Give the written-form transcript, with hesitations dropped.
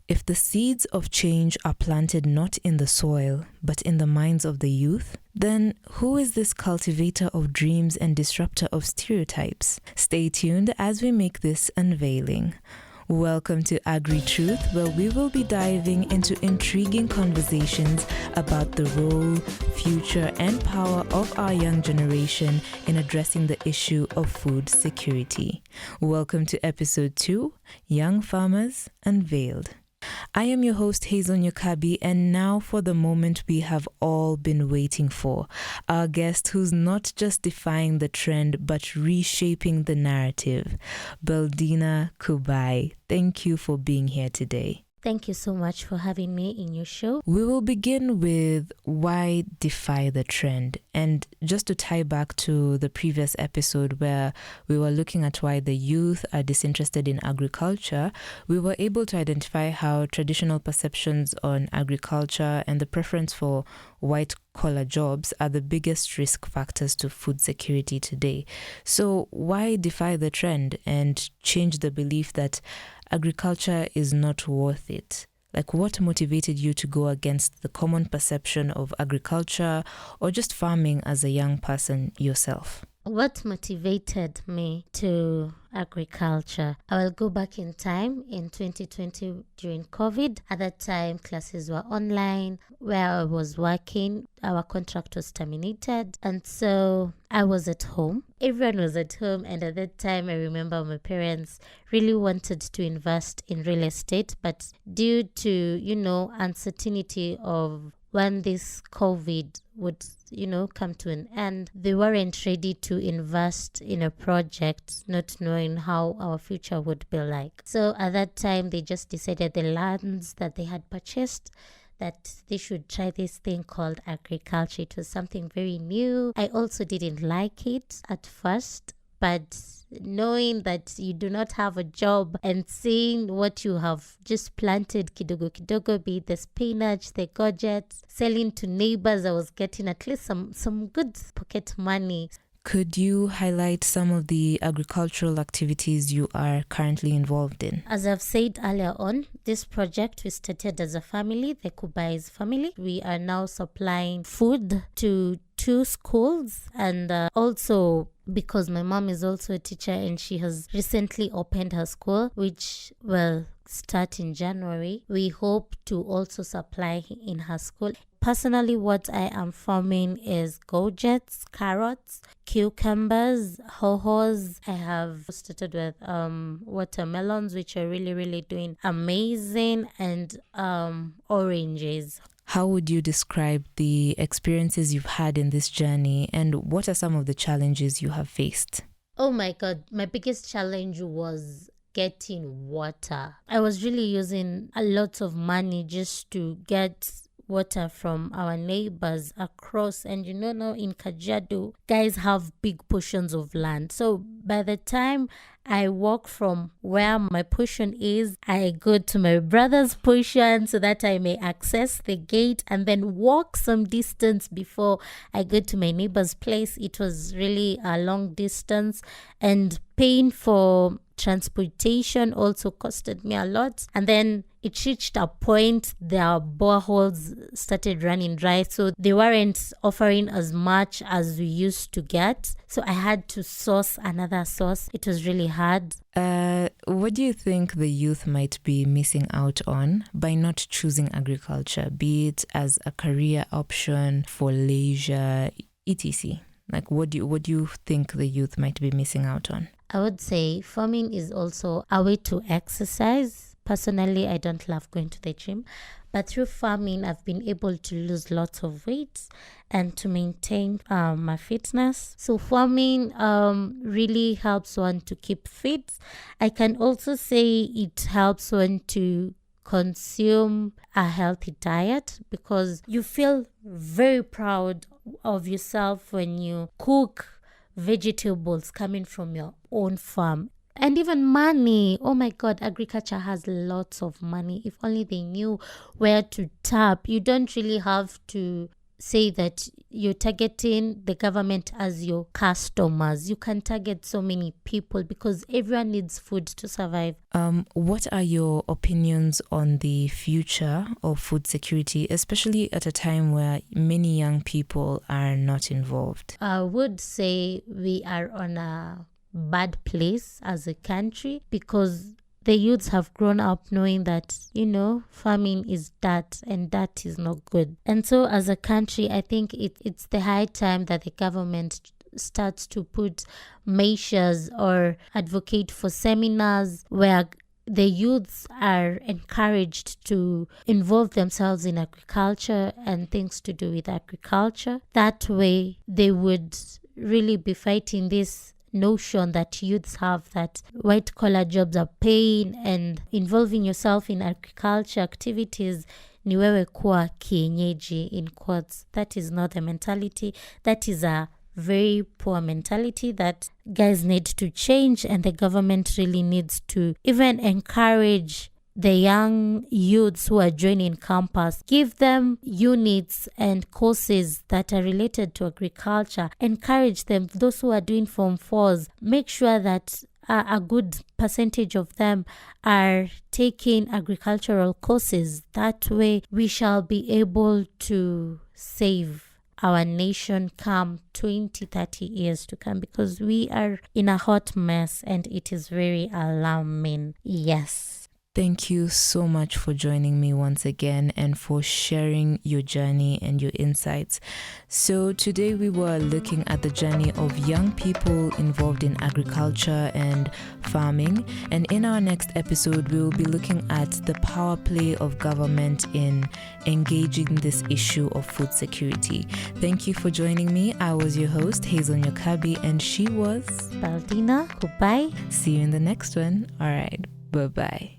If the seeds of change are planted not in the soil, but in the minds of the youth, then who is this cultivator of dreams and disruptor of stereotypes? Stay tuned as we make this unveiling. Welcome to Agri-Truth, where we will be diving into intriguing conversations about the role, future, and power of our young generation in addressing the issue of food security. Welcome to episode 2, Young Farmers Unveiled. I am your host Hazel Nyukabi, and now for the moment we have all been waiting for. Our guest who's not just defying the trend but reshaping the narrative, Beldina Kubai. Thank you for being here today. Thank you so much for having me in your show. We will begin with why defy the trend. And just to tie back to the previous episode where we were looking at why the youth are disinterested in agriculture, we were able to identify how traditional perceptions on agriculture and the preference for white-collar jobs are the biggest risk factors to food security today. So why defy the trend and change the belief that agriculture is not worth it? Like, what motivated you to go against the common perception of agriculture or just farming as a young person yourself? What motivated me to agriculture? I will go back in time in 2020 during COVID. At that time, classes were online. Where I was working, our contract was terminated. And so I was at home. Everyone was at home. And at that time, I remember my parents really wanted to invest in real estate. But due to, uncertainty of when this COVID would, come to an end, they weren't ready to invest in a project, not knowing how our future would be like. So at that time, they just decided the lands that they had purchased, that they should try this thing called agriculture. It was something very new. I also didn't like it at first, but knowing that you do not have a job and seeing what you have just planted kidogo, be it the spinach, the courgettes, selling to neighbors, I was getting at least some good pocket money. Could you highlight some of the agricultural activities you are currently involved in? As I've said earlier on, this project we started as a family, the Kubai's family. We are now supplying food to 2 schools, and also because my mom is also a teacher and she has recently opened her school, which will start in January. We hope to also supply in her school. Personally, what I am farming is courgettes, carrots, cucumbers, ho-hos. I have started with watermelons, which are really, really doing amazing, and oranges. How would you describe the experiences you've had in this journey, and what are some of the challenges you have faced? Oh my God, my biggest challenge was getting water. I was really using a lot of money just to get water from our neighbors across, and now in Kajiado, guys have big portions of land. So by the time I walk from where my portion is, I go to my brother's portion so that I may access the gate and then walk some distance before I go to my neighbor's place. It was really a long distance, and paying for transportation also costed me a lot. And then it reached a point their boreholes started running dry, so they weren't offering as much as we used to get. So I had to source another source. It was really hard. What do you think the youth might be missing out on by not choosing agriculture, be it as a career option, for leisure, etc.? Like, what do you think the youth might be missing out on? I would say farming is also a way to exercise. Personally, I don't love going to the gym, but through farming, I've been able to lose lots of weight and to maintain my fitness. So farming really helps one to keep fit. I can also say it helps one to consume a healthy diet, because you feel very proud of yourself when you cook vegetables coming from your own farm. And even money. Oh my God, agriculture has lots of money. If only they knew where to tap. You don't really have to say that you're targeting the government as your customers. You can target so many people because everyone needs food to survive. What are your opinions on the future of food security, especially at a time where many young people are not involved? I would say we are on a bad place as a country because the youths have grown up knowing that, farming is that and that is not good. And so as a country, I think it's the high time that the government starts to put measures or advocate for seminars where the youths are encouraged to involve themselves in agriculture and things to do with agriculture. That way, they would really be fighting this notion that youths have that white collar jobs are paying, and involving yourself in agriculture activities ni wewe kuwa kienyeji in quotes. That is not the mentality. That is a very poor mentality that guys need to change, and the government really needs to even encourage the young youths who are joining campus, give them units and courses that are related to agriculture, encourage them. Those who are doing Form 4s, make sure that a good percentage of them are taking agricultural courses. That way we shall be able to save our nation come 20-30 years to come, because we are in a hot mess and it is very alarming. Yes. Thank you so much for joining me once again and for sharing your journey and your insights. So today we were looking at the journey of young people involved in agriculture and farming. And in our next episode, we will be looking at the power play of government in engaging this issue of food security. Thank you for joining me. I was your host, Hazel Nyokabi, and she was Baldina. Goodbye. See you in the next one. All right. Bye-bye.